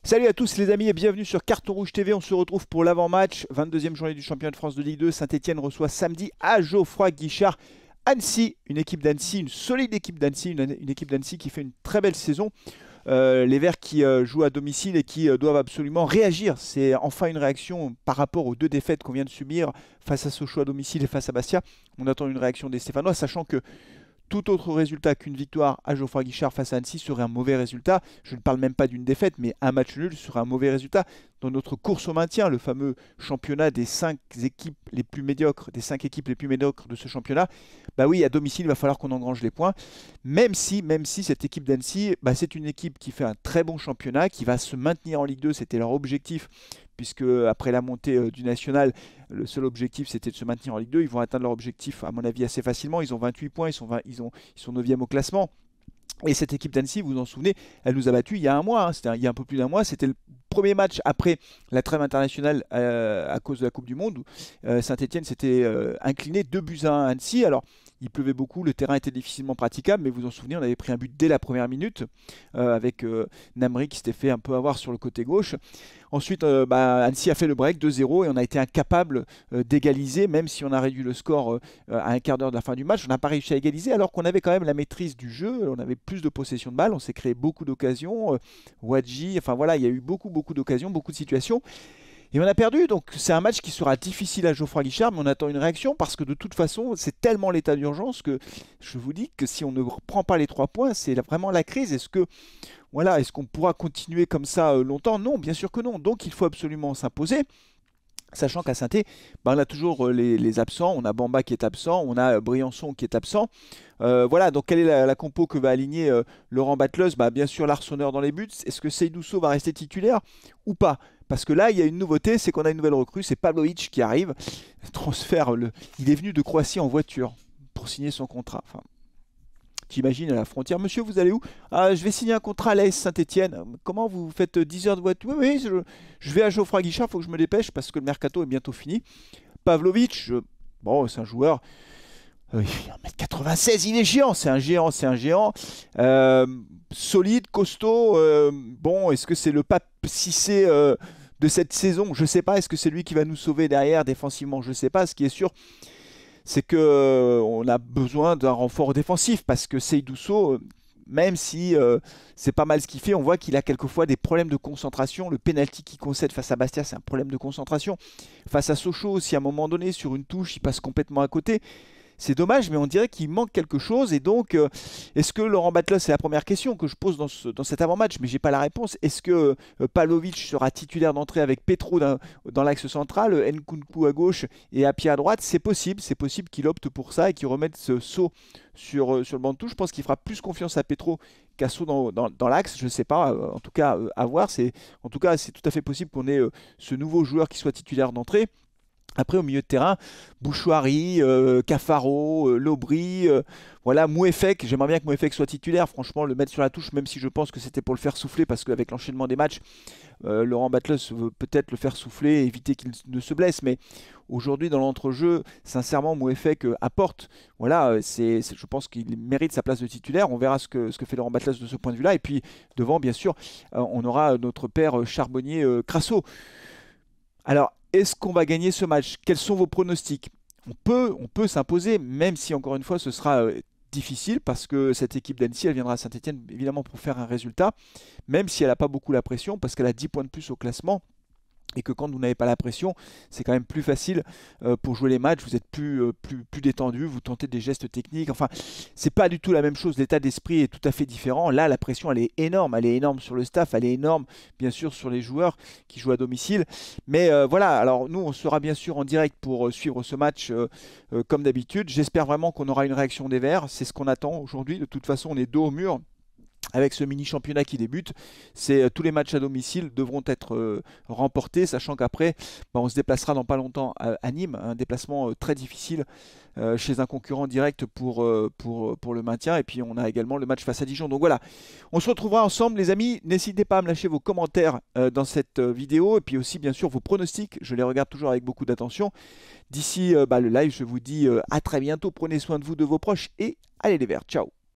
Salut à tous les amis et bienvenue sur Carton Rouge TV. On se retrouve pour l'avant-match, 22e journée du championnat de France de Ligue 2. Saint-Etienne reçoit samedi à Geoffroy Guichard Annecy, une équipe d'Annecy, une solide équipe d'Annecy, une équipe d'Annecy qui fait une très belle saison. Les Verts qui jouent à domicile et qui doivent absolument réagir. C'est enfin une réaction par rapport aux deux défaites qu'on vient de subir face à Sochaux à domicile et face à Bastia. On attend une réaction des Stéphanois, sachant que tout autre résultat qu'une victoire à Geoffroy Guichard face à Annecy serait un mauvais résultat. Je ne parle même pas d'une défaite, mais un match nul serait un mauvais résultat. Dans notre course au maintien, le fameux championnat des 5 équipes les plus médiocres, des 5 équipes les plus médiocres de ce championnat, bah oui, à domicile, il va falloir qu'on engrange les points. Même si cette équipe d'Annecy, bah c'est une équipe qui fait un très bon championnat, qui va se maintenir en Ligue 2, c'était leur objectif, puisque après la montée du national, le seul objectif c'était de se maintenir en Ligue 2. Ils vont atteindre leur objectif, à mon avis, assez facilement. Ils ont 28 points, ils sont 9e au classement. Et cette équipe d'Annecy, vous vous en souvenez, elle nous a battus il y a un mois, c'était il y a un peu plus d'un mois. C'était le premier match après la trêve internationale à cause de la Coupe du Monde, où Saint-Etienne s'était incliné 2-1 à Annecy. Alors, il pleuvait beaucoup, le terrain était difficilement praticable, mais vous vous en souvenez, on avait pris un but dès la première minute avec Namri qui s'était fait un peu avoir sur le côté gauche. Ensuite, Annecy a fait le break 2-0 et on a été incapable d'égaliser, même si on a réduit le score à un quart d'heure de la fin du match. On n'a pas réussi à égaliser alors qu'on avait quand même la maîtrise du jeu, on avait plus de possession de balle, on s'est créé beaucoup d'occasions. Wadji, enfin voilà, il y a eu beaucoup d'occasions, beaucoup de situations. Et on a perdu, donc c'est un match qui sera difficile à Geoffroy Guichard, mais on attend une réaction parce que de toute façon, c'est tellement l'état d'urgence que je vous dis que si on ne reprend pas les 3 points, c'est vraiment la crise. Est-ce qu'on pourra continuer comme ça longtemps? Non, bien sûr que non. Donc il faut absolument s'imposer. Sachant qu'à Saint-Étienne, on a toujours les absents, on a Bamba qui est absent, on a Briançon qui est absent. Voilà, donc quelle est la compo que va aligner Laurent Batleuse? Bien sûr l'Arseneur dans les buts. Est-ce que Seydou Sow va rester titulaire ou pas? Parce que là, il y a une nouveauté, c'est qu'on a une nouvelle recrue, c'est Pavlovic qui arrive. Transfert, il est venu de Croatie en voiture pour signer son contrat. Enfin, t'imagines à la frontière, monsieur, vous allez où? Ah, je vais signer un contrat à l'AS Saint-Etienne. Comment vous faites 10 heures de voiture? Oui, je vais à Geoffroy Guichard, il faut que je me dépêche parce que le mercato est bientôt fini. Pavlovic, bon, c'est un joueur. Il fait 1m96, il est géant, c'est un géant, solide, costaud. Bon, est-ce que c'est le Pape Cissé de cette saison? Je ne sais pas. Est-ce que c'est lui qui va nous sauver derrière défensivement? Je ne sais pas. Ce qui est sûr, c'est qu'on a besoin d'un renfort défensif parce que Seydou Sow, même si c'est pas mal ce qu'il fait, on voit qu'il a quelquefois des problèmes de concentration. Le penalty qu'il concède face à Bastia, c'est un problème de concentration. Face à Sochaux, si à un moment donné, sur une touche, il passe complètement à côté. C'est dommage, mais on dirait qu'il manque quelque chose. Et donc, est-ce que Laurent Batleuse, c'est la première question que je pose dans cet avant-match, mais je n'ai pas la réponse. Est-ce que Pavlovic sera titulaire d'entrée avec Petro dans l'axe central, Nkunku à gauche et Appiah à droite? C'est possible qu'il opte pour ça et qu'il remette ce saut sur le banc de touche. Je pense qu'il fera plus confiance à Petro qu'à Sow dans l'axe. Je ne sais pas, en tout cas, à voir. En tout cas, c'est tout à fait possible qu'on ait ce nouveau joueur qui soit titulaire d'entrée. Après, au milieu de terrain, Bouchouari, Cafaro, Lobry, voilà, Mouefek. J'aimerais bien que Mouefek soit titulaire, franchement, le mettre sur la touche, même si je pense que c'était pour le faire souffler, parce qu'avec l'enchaînement des matchs, Laurent Batleuse veut peut-être le faire souffler, éviter qu'il ne se blesse. Mais aujourd'hui, dans l'entrejeu, sincèrement, Mouefek apporte. Voilà, je pense qu'il mérite sa place de titulaire. On verra ce que fait Laurent Batleuse de ce point de vue-là. Et puis, devant, bien sûr, on aura notre père Charbonnier-Crasso. Alors, est-ce qu'on va gagner ce match? Quels sont vos pronostics? On peut s'imposer, même si encore une fois ce sera difficile, parce que cette équipe d'Annecy, elle viendra à Saint-Etienne évidemment pour faire un résultat, même si elle n'a pas beaucoup la pression, parce qu'elle a 10 points de plus au classement. Et que quand vous n'avez pas la pression, c'est quand même plus facile pour jouer les matchs, vous êtes plus détendu, vous tentez des gestes techniques, enfin, c'est pas du tout la même chose, l'état d'esprit est tout à fait différent. Là, la pression, elle est énorme sur le staff, elle est énorme, bien sûr, sur les joueurs qui jouent à domicile. Mais voilà, alors nous, on sera bien sûr en direct pour suivre ce match comme d'habitude. J'espère vraiment qu'on aura une réaction des Verts, c'est ce qu'on attend aujourd'hui. De toute façon, on est dos au mur. Avec ce mini-championnat qui débute, tous les matchs à domicile devront être remportés, sachant qu'après, on se déplacera dans pas longtemps à Nîmes, un déplacement très difficile chez un concurrent direct pour le maintien. Et puis on a également le match face à Dijon. Donc voilà, on se retrouvera ensemble les amis. N'hésitez pas à me lâcher vos commentaires dans cette vidéo. Et puis aussi bien sûr vos pronostics, je les regarde toujours avec beaucoup d'attention. D'ici le live, je vous dis à très bientôt. Prenez soin de vous, de vos proches et allez les Verts, ciao.